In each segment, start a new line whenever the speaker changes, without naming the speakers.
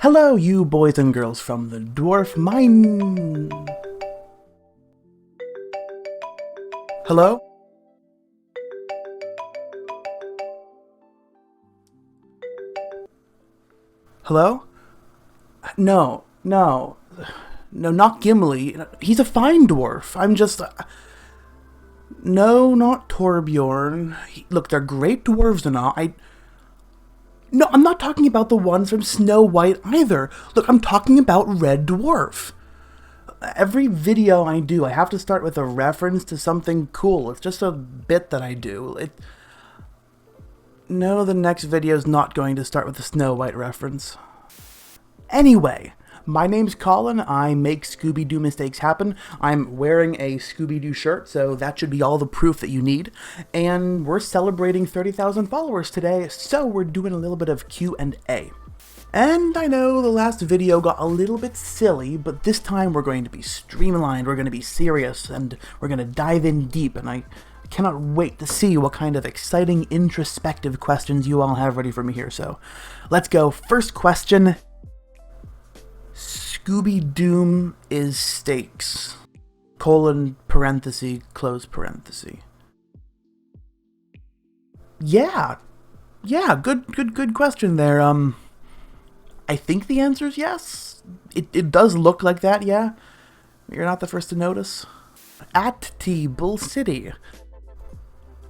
Hello, you boys and girls from the dwarf mine. Hello? Hello? No, not Gimli. He's a fine dwarf. I'm just... No, not Torbjorn. Look, they're great dwarves and all. No, I'm not talking about the ones from Snow White either. Look, I'm talking about Red Dwarf. Every video I do, I have to start with a reference to something cool. It's just a bit that I do. No, the next video is not going to start with a Snow White reference. Anyway, my name's Colin. I make Scooby-Doo mistakes happen. I'm wearing a Scooby-Doo shirt, so that should be all the proof that you need. And we're celebrating 30,000 followers today, so we're doing a little bit of Q&A. And I know the last video got a little bit silly, but this time we're going to be streamlined, we're going to be serious, and we're going to dive in deep, and I cannot wait to see what kind of exciting introspective questions you all have ready for me here. So let's go. First question. Scooby-Doo is steaks. Colon, parenthesis, close parenthesis. Yeah, good question there. I think the answer is yes. It does look like that, yeah. You're not the first to notice. At T Bull City.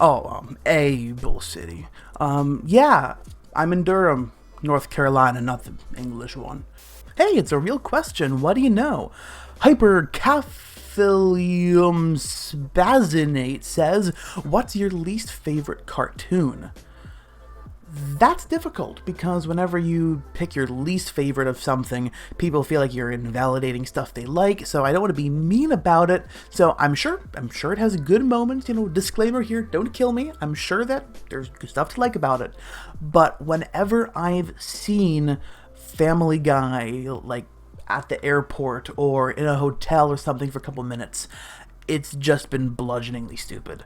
A Bull City. Yeah, I'm in Durham, North Carolina, not the English one. Hey, it's a real question. What do you know? Hypercaphilium Spazinate says, what's your least favorite cartoon? That's difficult, because whenever you pick your least favorite of something, people feel like you're invalidating stuff they like, so I don't want to be mean about it. So I'm sure it has good moments, disclaimer here, don't kill me. I'm sure that there's good stuff to like about it. But whenever I've seen Family Guy, like at the airport or in a hotel or something for a couple minutes, it's just been bludgeoningly stupid.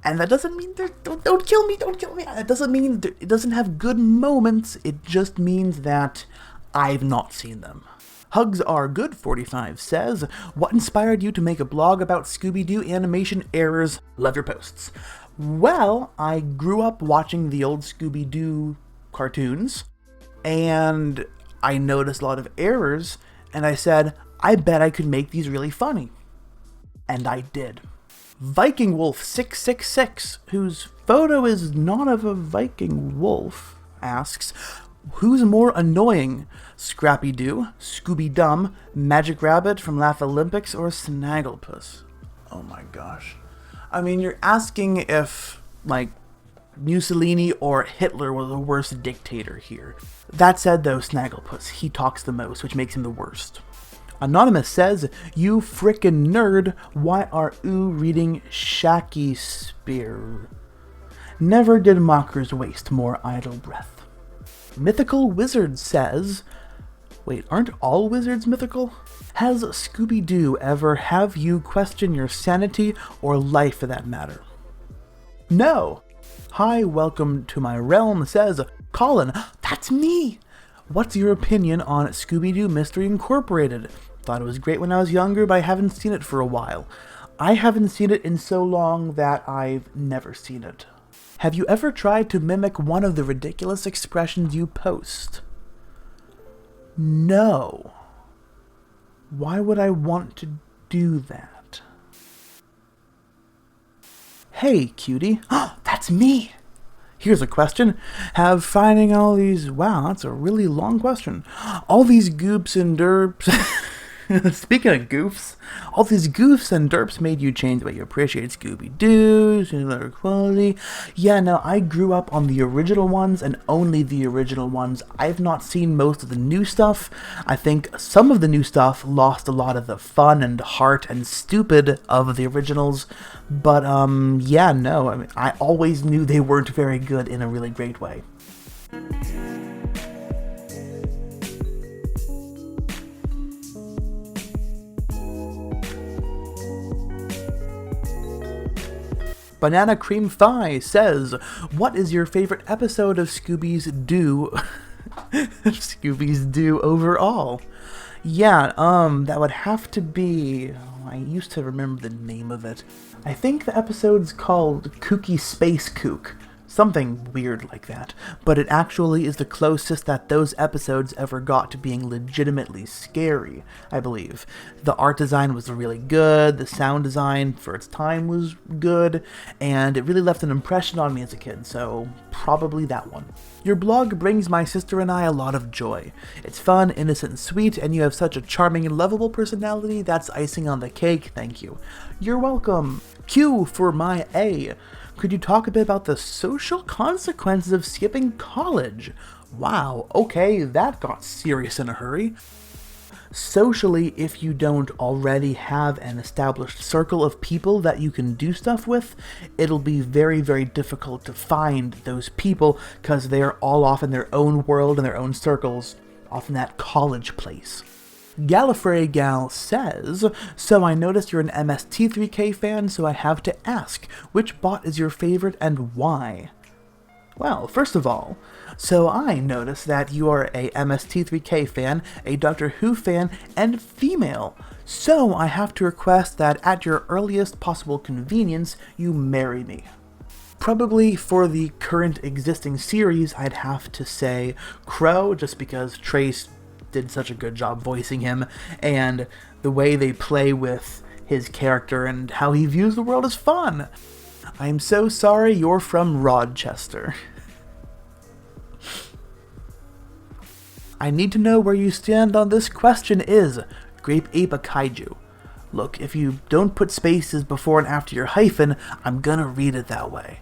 And that doesn't mean don't kill me. That doesn't mean it doesn't have good moments. It just means that I've not seen them. Hugs Are Good 45 says, what inspired you to make a blog about Scooby-Doo animation errors? Love your posts. Well, I grew up watching the old Scooby-Doo cartoons, and I noticed a lot of errors, and I said, I bet I could make these really funny. And I did. Viking Wolf 666, whose photo is not of a Viking wolf, asks, who's more annoying, Scrappy-Doo, Scooby-Dum, Magic Rabbit from Laugh Olympics, or Snagglepuss? Oh my gosh. I mean, you're asking if, like, Mussolini or Hitler was the worst dictator here. That said, though, Snagglepuss, he talks the most, which makes him the worst. Anonymous says, you frickin' nerd, why are you reading Shakespeare? Never did mockers waste more idle breath. Mythical Wizard says, wait, aren't all wizards mythical? Has Scooby-Doo ever have you question your sanity or life for that matter? No. Hi, welcome to my realm says, Colin, that's me! What's your opinion on Scooby-Doo Mystery Incorporated? Thought it was great when I was younger, but I haven't seen it for a while. I haven't seen it in so long that I've never seen it. Have you ever tried to mimic one of the ridiculous expressions you post? No. Why would I want to do that? Hey, cutie. That's me! Here's a question. Wow, that's a really long question. All these goops and derps... Speaking of goofs, all these goofs and derps made you change the way you appreciate Scooby-Doo, similar quality. Yeah, no, I grew up on the original ones and only the original ones. I've not seen most of the new stuff. I think some of the new stuff lost a lot of the fun and heart and stupid of the originals. But, yeah, no, I mean, I always knew they weren't very good in a really great way. Banana Cream Thigh says, what is your favorite episode of Scooby's Doo? Scooby-Doo overall. Yeah, that would have to be... I used to remember the name of it. I think the episode's called Kooky Space Kook. Something weird like that. But it actually is the closest that those episodes ever got to being legitimately scary, I believe. The art design was really good, the sound design for its time was good, and it really left an impression on me as a kid, so probably that one. Your blog brings my sister and I a lot of joy. It's fun, innocent, and sweet, and you have such a charming and lovable personality. That's icing on the cake, thank you. You're welcome. Q for my A. Could you talk a bit about the social consequences of skipping college? Wow, okay, that got serious in a hurry. Socially, if you don't already have an established circle of people that you can do stuff with, it'll be very, very difficult to find those people because they're all off in their own world and their own circles, off in that college place. Gallifrey Gal says, so I noticed you're an MST3K fan, so I have to ask, which bot is your favorite and why? Well, first of all, so I noticed that you are a MST3K fan, a Doctor Who fan, and female. So I have to request that at your earliest possible convenience, you marry me. Probably for the current existing series, I'd have to say Crow, just because Trace did such a good job voicing him, and the way they play with his character and how he views the world is fun. I'm so sorry you're from Rochester. I need to know where you stand on this question. Is Grape Ape a kaiju? Look, if you don't put spaces before and after your hyphen, I'm gonna read it that way.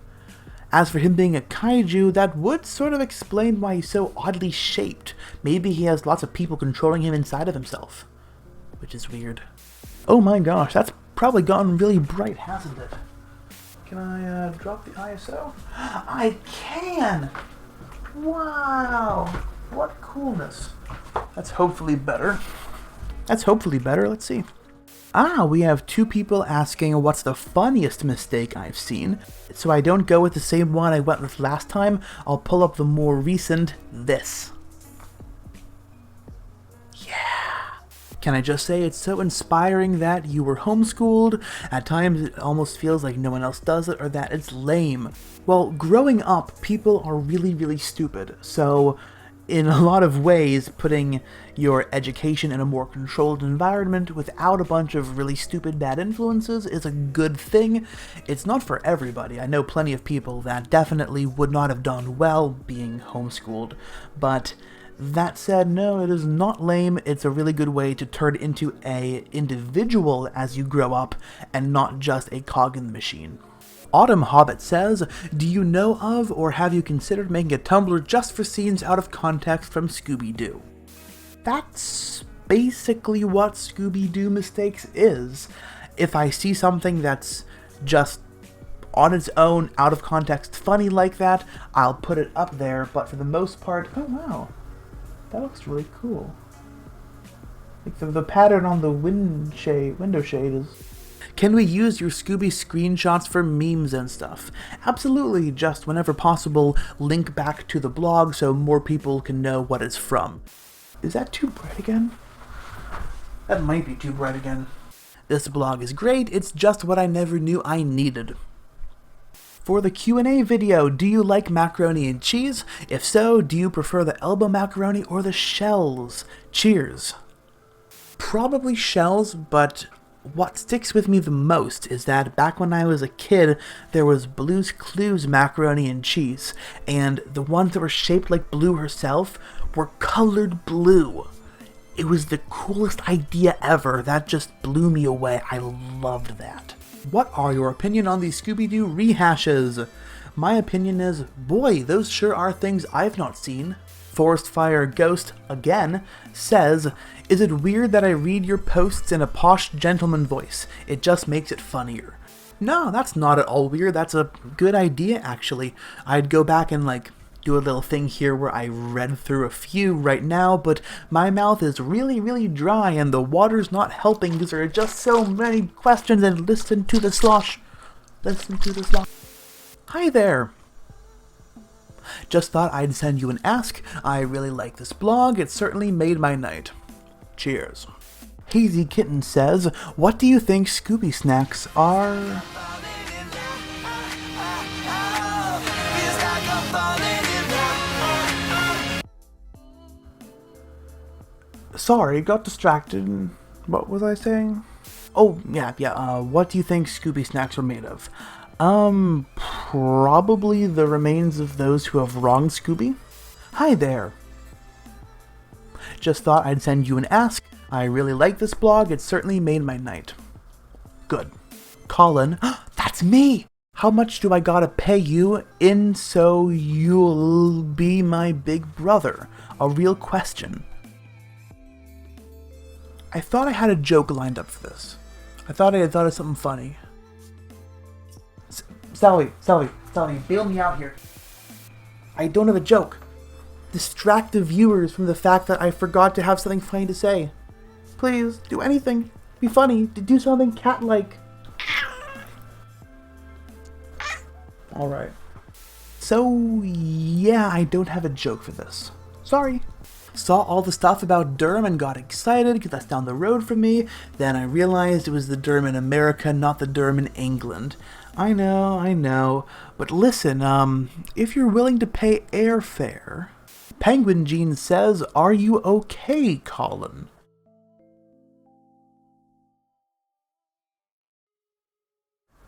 As for him being a kaiju, that would sort of explain why he's so oddly shaped. Maybe he has lots of people controlling him inside of himself. Which is weird. Oh my gosh, that's probably gotten really bright, hasn't it? Can I drop the ISO? I can! Wow! What coolness. That's hopefully better. Let's see. We have two people asking what's the funniest mistake I've seen. So I don't go with the same one I went with last time, I'll pull up the more recent, this. Yeah! Can I just say it's so inspiring that you were homeschooled, at times it almost feels like no one else does it, or that it's lame. Well, growing up, people are really, really stupid, so in a lot of ways, putting your education in a more controlled environment without a bunch of really stupid bad influences is a good thing. It's not for everybody. I know plenty of people that definitely would not have done well being homeschooled, but that said, no, it is not lame. It's a really good way to turn into an individual as you grow up and not just a cog in the machine. Autumn Hobbit says, do you know of or have you considered making a Tumblr just for scenes out of context from Scooby-Doo? That's basically what Scooby-Doo Mistakes is. If I see something that's just on its own, out of context, funny like that, I'll put it up there, but for the most part, oh wow, that looks really cool. Like the pattern on the window shade is... Can we use your Scooby screenshots for memes and stuff? Absolutely, just whenever possible, link back to the blog so more people can know what it's from. Is that too bright again? That might be too bright again. This blog is great, it's just what I never knew I needed. For the Q&A video, do you like macaroni and cheese? If so, do you prefer the elbow macaroni or the shells? Cheers. Probably shells, but what sticks with me the most is that back when I was a kid, there was Blue's Clues macaroni and cheese, and the ones that were shaped like Blue herself were colored blue. It was the coolest idea ever. That just blew me away. I loved that. What are your opinion on these Scooby-Doo rehashes? My opinion is, boy, those sure are things I've not seen. Forest Fire Ghost, again, says, is it weird that I read your posts in a posh gentleman voice? It just makes it funnier. No, that's not at all weird. That's a good idea, actually. I'd go back and, do a little thing here where I read through a few right now, but my mouth is really, really dry, and the water's not helping because there are just so many questions, and listen to the slosh. Listen to the slosh. Hi there. Just thought I'd send you an ask. I really like this blog. It certainly made my night. Cheers. Hazy Kitten says, what do you think Scooby snacks are? Sorry, got distracted. What was I saying? Oh, yeah. What do you think Scooby snacks are made of? Probably the remains of those who have wronged Scooby. Hi there. Just thought I'd send you an ask. I really like this blog. It certainly made my night. Good. Colin, that's me! How much do I gotta pay you in so you'll be my big brother? A real question. I thought I had a joke lined up for this. I thought of something funny. Sally, bail me out here. I don't have a joke. Distract the viewers from the fact that I forgot to have something funny to say. Please, do anything. Be funny. Do something cat-like. Alright. So, yeah, I don't have a joke for this. Sorry. Saw all the stuff about Durham and got excited because that's down the road from me. Then I realized it was the Durham in America, not the Durham in England. I know. But listen, if you're willing to pay airfare... Penguin Jean says, are you okay, Colin?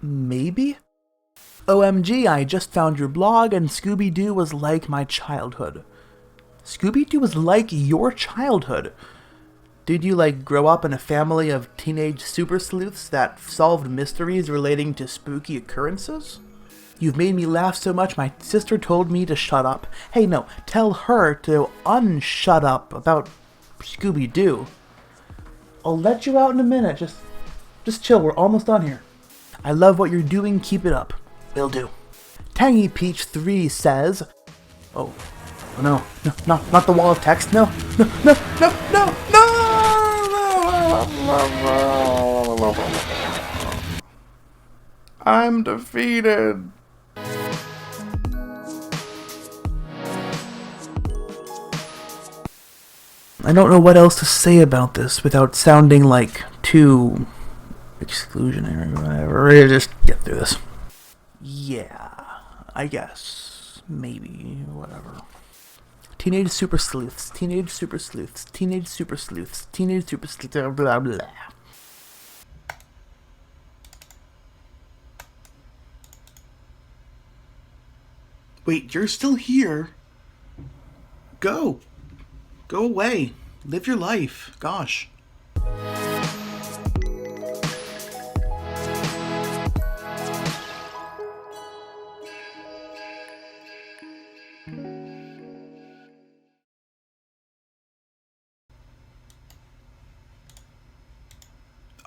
Maybe? OMG, I just found your blog and Scooby-Doo was like my childhood. Scooby-Doo was like your childhood. Did you, grow up in a family of teenage super sleuths that solved mysteries relating to spooky occurrences? You've made me laugh so much my sister told me to shut up. Hey, no, tell her to unshut up about Scooby-Doo. I'll let you out in a minute. Just chill, we're almost done here. I love what you're doing, keep it up. Will do. Tangy Peach 3 says... Oh no, not the wall of text, no. I'm defeated. I don't know what else to say about this without sounding like too exclusionary or whatever. Just get through this. Yeah, I guess. Maybe. Whatever. Teenage super sleuths. Blah, blah. Wait, you're still here? Go. Go away. Live your life. Gosh.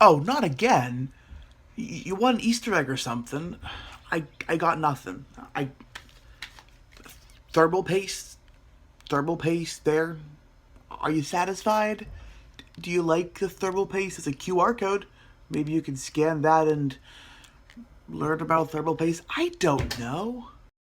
Oh, not again. You want an Easter egg or something? I got nothing. Thermal paste there. Are you satisfied? Do you like the thermal paste? It's a QR code. Maybe you can scan that and learn about thermal paste. I don't know.